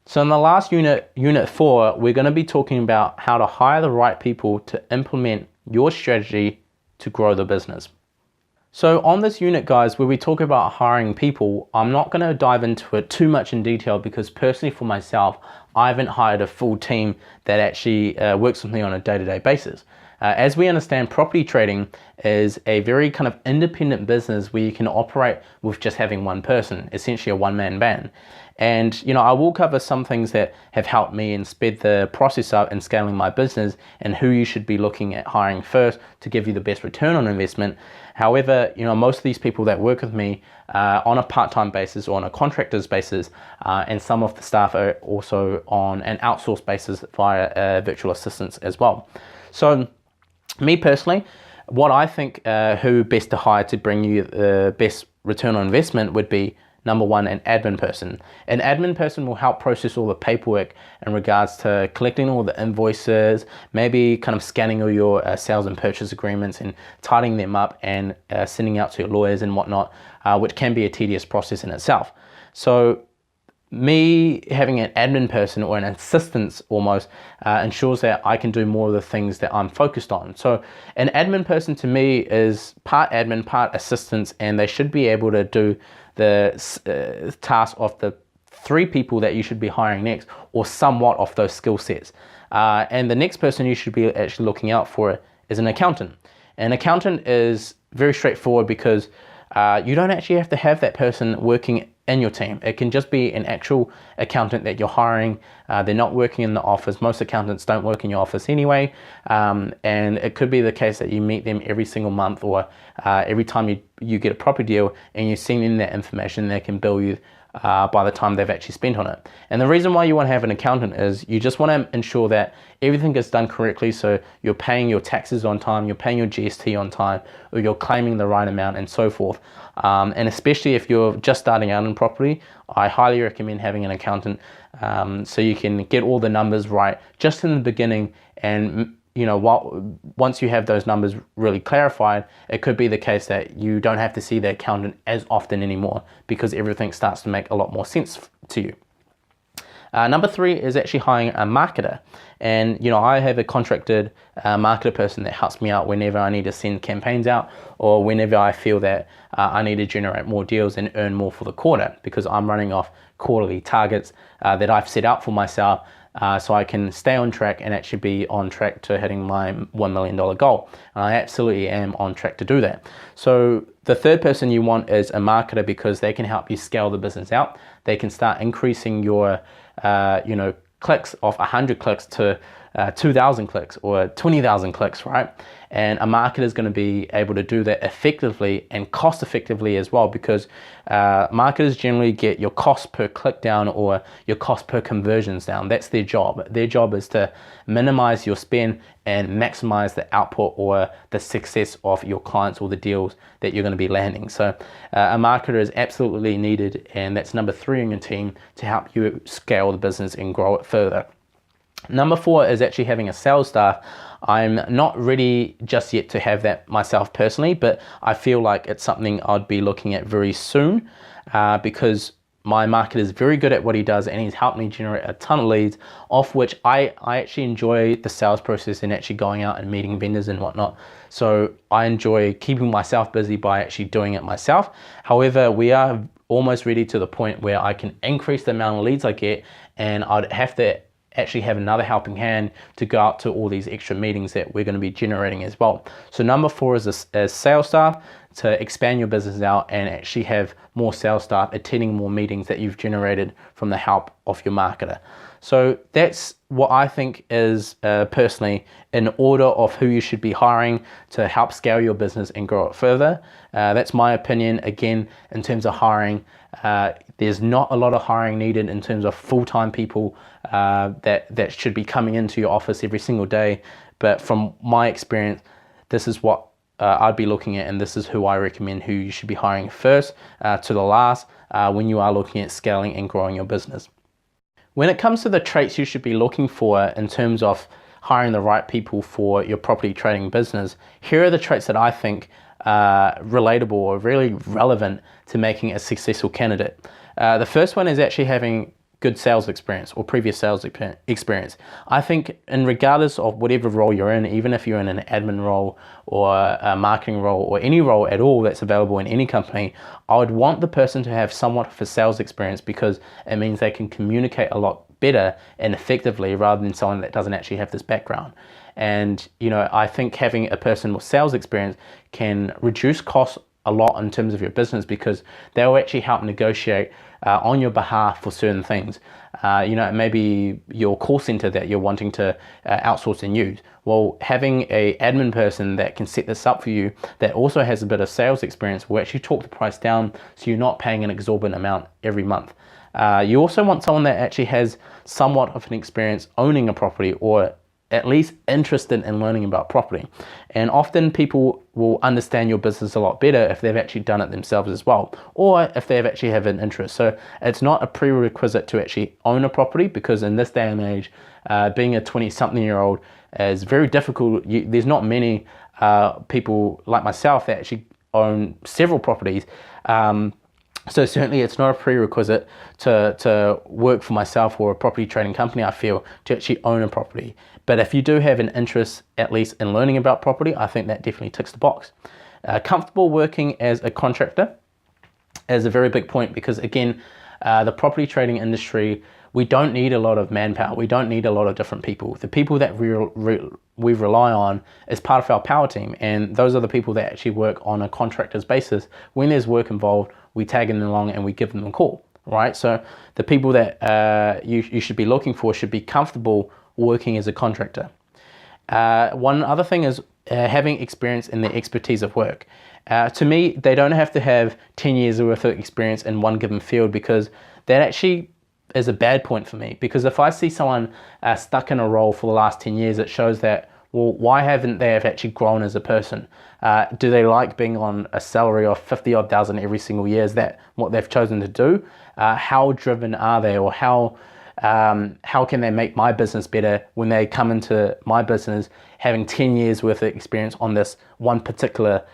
So in the last unit, unit 4, we're going to be talking about how to hire the right people to implement your strategy to grow the business. So on this unit, guys, where we talk about hiring people, I'm not going to dive into it too much in detail because personally for myself, I haven't hired a full team that actually works with me on a day-to-day basis. As we understand, property trading is a very kind of independent business where you can operate with just having one person, essentially a one-man band. And I will cover some things that have helped me and sped the process up in scaling my business and who you should be looking at hiring first to give you the best return on investment. However, most of these people that work with me on a part-time basis or on a contractor's basis, and some of the staff are also on an outsourced basis via virtual assistants as well. So me personally, what I think who best to hire to bring you the best return on investment would be, number one, an admin person. An admin person will help process all the paperwork in regards to collecting all the invoices, maybe kind of scanning all your sales and purchase agreements and tidying them up and sending out to your lawyers and whatnot, which can be a tedious process in itself. So me having an admin person or an assistant almost ensures that I can do more of the things that I'm focused on. So an admin person to me is part admin, part assistance, and they should be able to do the task of the 3 people that you should be hiring next, or somewhat of those skill sets. And the next person you should be actually looking out for is an accountant. An accountant is very straightforward because you don't actually have to have that person working in your team. It can just be an actual accountant that you're hiring. They're not working in the office. Most accountants don't work in your office anyway. And it could be the case that you meet them every single month or every time you get a property deal and you send them that information, they can bill you by the time they've actually spent on it. And the reason why you want to have an accountant is you just want to ensure that everything gets done correctly, so you're paying your taxes on time, you're paying your GST on time, or you're claiming the right amount and so forth. And especially if you're just starting out in property, I highly recommend having an accountant so you can get all the numbers right just in the beginning. And once you have those numbers really clarified, it could be the case that you don't have to see the accountant as often anymore because everything starts to make a lot more sense to you. Number 3 is actually hiring a marketer. And I have a contracted marketer person that helps me out whenever I need to send campaigns out or whenever I feel that I need to generate more deals and earn more for the quarter, because I'm running off quarterly targets that I've set out for myself. So I can stay on track and actually be on track to hitting my $1 million goal. And I absolutely am on track to do that. So the third person you want is a marketer, because they can help you scale the business out. They can start increasing your clicks of 100 clicks to 2,000 clicks or 20,000 clicks, right? And a marketer is going to be able to do that effectively and cost effectively as well, because marketers generally get your cost per click down or your cost per conversions down. That's their job. Their job is to minimize your spend and maximize the output or the success of your clients or the deals that you're going to be landing. So a marketer is absolutely needed, and that's number 3 in your team to help you scale the business and grow it further. Number 4 is actually having a sales staff. I'm not ready just yet to have that myself personally, but I feel like it's something I'd be looking at very soon because my marketer is very good at what he does, and he's helped me generate a ton of leads, of which I actually enjoy the sales process and actually going out and meeting vendors and whatnot. So I enjoy keeping myself busy by actually doing it myself. However, we are almost ready to the point where I can increase the amount of leads I get, and I'd have to actually have another helping hand to go out to all these extra meetings that we're going to be generating as well. So number 4 is a sales staff to expand your business out and actually have more sales staff attending more meetings that you've generated from the help of your marketer. So that's what I think is personally in order of who you should be hiring to help scale your business and grow it further. That's my opinion. Again, in terms of hiring, there's not a lot of hiring needed in terms of full-time people that should be coming into your office every single day. But from my experience, this is what I'd be looking at, and this is who I recommend who you should be hiring first to the last when you are looking at scaling and growing your business. When it comes to the traits you should be looking for in terms of hiring the right people for your property trading business, here are the traits that I think are relatable or really relevant to making a successful candidate. The first one is actually having good sales experience or previous sales experience. I think regardless of whatever role you're in, even if you're in an admin role or a marketing role or any role at all that's available in any company, I would want the person to have somewhat of a sales experience, because it means they can communicate a lot better and effectively rather than someone that doesn't actually have this background. And I think having a person with sales experience can reduce costs a lot in terms of your business, because they'll actually help negotiate on your behalf for certain things. Maybe your call center that you're wanting to outsource and use. Well, having a admin person that can set this up for you that also has a bit of sales experience will actually talk the price down, so you're not paying an exorbitant amount every month. You also want someone that actually has somewhat of an experience owning a property, or at least interested in learning about property. And often people will understand your business a lot better if they've actually done it themselves as well, or if they've actually have an interest. So it's not a prerequisite to actually own a property, because in this day and age, being a 20-something-year-old is very difficult. There's not many people like myself that actually own several properties. So certainly it's not a prerequisite to work for myself or a property trading company, I feel, to actually own a property. But if you do have an interest, at least in learning about property, I think that definitely ticks the box. Comfortable working as a contractor is a very big point, because again, the property trading industry, we don't need a lot of manpower. We don't need a lot of different people. The people that we rely on is part of our power team, and those are the people that actually work on a contractor's basis. When there's work involved, we tag them along and we give them a call, right? So the people that you should be looking for should be comfortable working as a contractor. One other thing is having experience in the expertise of work. To me, they don't have to have 10 years worth of experience in one given field, because that actually is a bad point for me. Because if I see someone stuck in a role for the last 10 years, it shows that, well, why haven't they actually grown as a person? Do they like being on a salary of 50-odd thousand every single year? Is that what they've chosen to do? How driven are they, or how can they make my business better when they come into my business having 10 years worth of experience on this one particular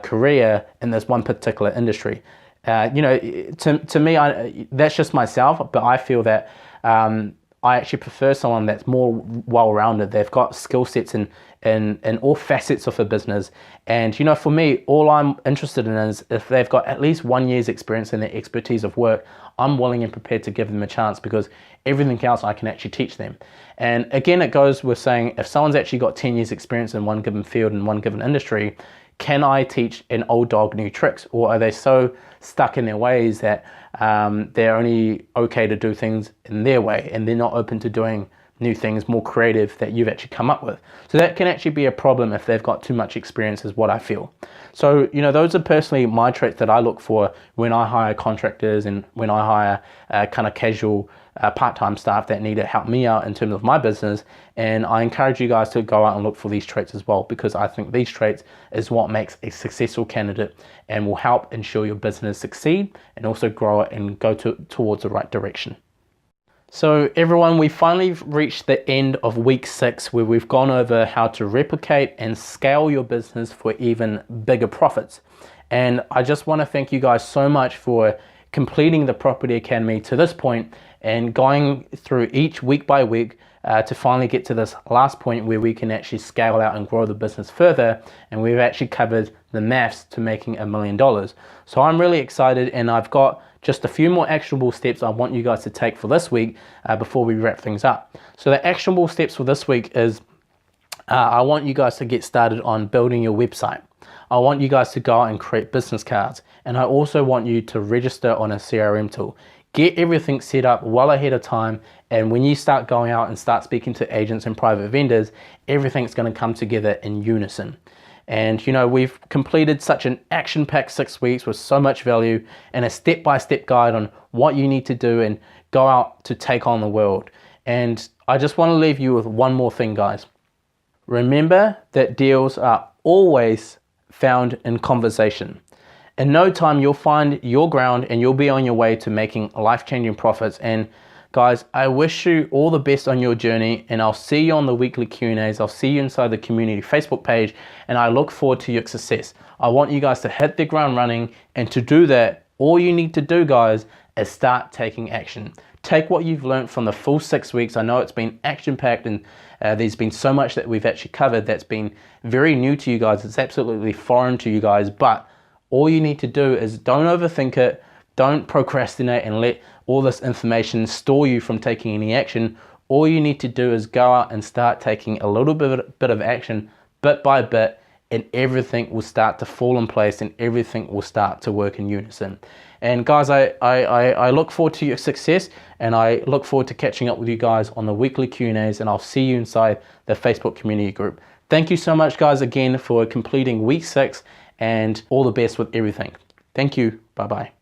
career in this one particular industry? To me, that's just myself, but I feel that I actually prefer someone that's more well-rounded. They've got skill sets in all facets of a business. And, for me, all I'm interested in is if they've got at least 1 year's experience in their expertise of work, I'm willing and prepared to give them a chance, because everything else I can actually teach them. And again, it goes with saying, if someone's actually got 10 years experience in one given field, in one given industry, can I teach an old dog new tricks? Or are they so stuck in their ways that they're only okay to do things in their way, and they're not open to doing new things, more creative, that you've actually come up with? So that can actually be a problem if they've got too much experience, is what I feel. So, those are personally my traits that I look for when I hire contractors, and when I hire kind of casual part-time staff that need to help me out in terms of my business. And I encourage you guys to go out and look for these traits as well, because I think these traits is what makes a successful candidate and will help ensure your business succeed and also grow it and go towards the right direction. So everyone, we finally reached the end of week 6, where we've gone over how to replicate and scale your business for even bigger profits. And I just want to thank you guys so much for completing the Property Academy to this point and going through each week by week to finally get to this last point where we can actually scale out and grow the business further. And we've actually covered the maths to making $1 million. So I'm really excited, and I've got just a few more actionable steps I want you guys to take for this week before we wrap things up. So the actionable steps for this week is I want you guys to get started on building your website. I want you guys to go out and create business cards. And I also want you to register on a CRM tool. Get everything set up well ahead of time. And when you start going out and start speaking to agents and private vendors, everything's going to come together in unison. And we've completed such an action-packed 6 weeks with so much value and a step-by-step guide on what you need to do and go out to take on the world. And I just want to leave you with one more thing, guys. Remember that deals are always found in conversation. In no time, you'll find your ground and you'll be on your way to making life-changing profits. And guys, I wish you all the best on your journey, and I'll see you on the weekly Q&As. I'll see you inside the community Facebook page, and I look forward to your success. I want you guys to hit the ground running, and to do that, all you need to do, guys, is start taking action. Take what you've learned from the full 6 weeks. I know it's been action-packed, and there's been so much that we've actually covered that's been very new to you guys. It's absolutely foreign to you guys, but all you need to do is don't overthink it. Don't procrastinate and let all this information stall you from taking any action. All you need to do is go out and start taking a little bit of action, bit by bit, and everything will start to fall in place and everything will start to work in unison. And guys, I look forward to your success, and I look forward to catching up with you guys on the weekly Q&As, and I'll see you inside the Facebook community group. Thank you so much, guys, again for completing week 6, and all the best with everything. Thank you. Bye-bye.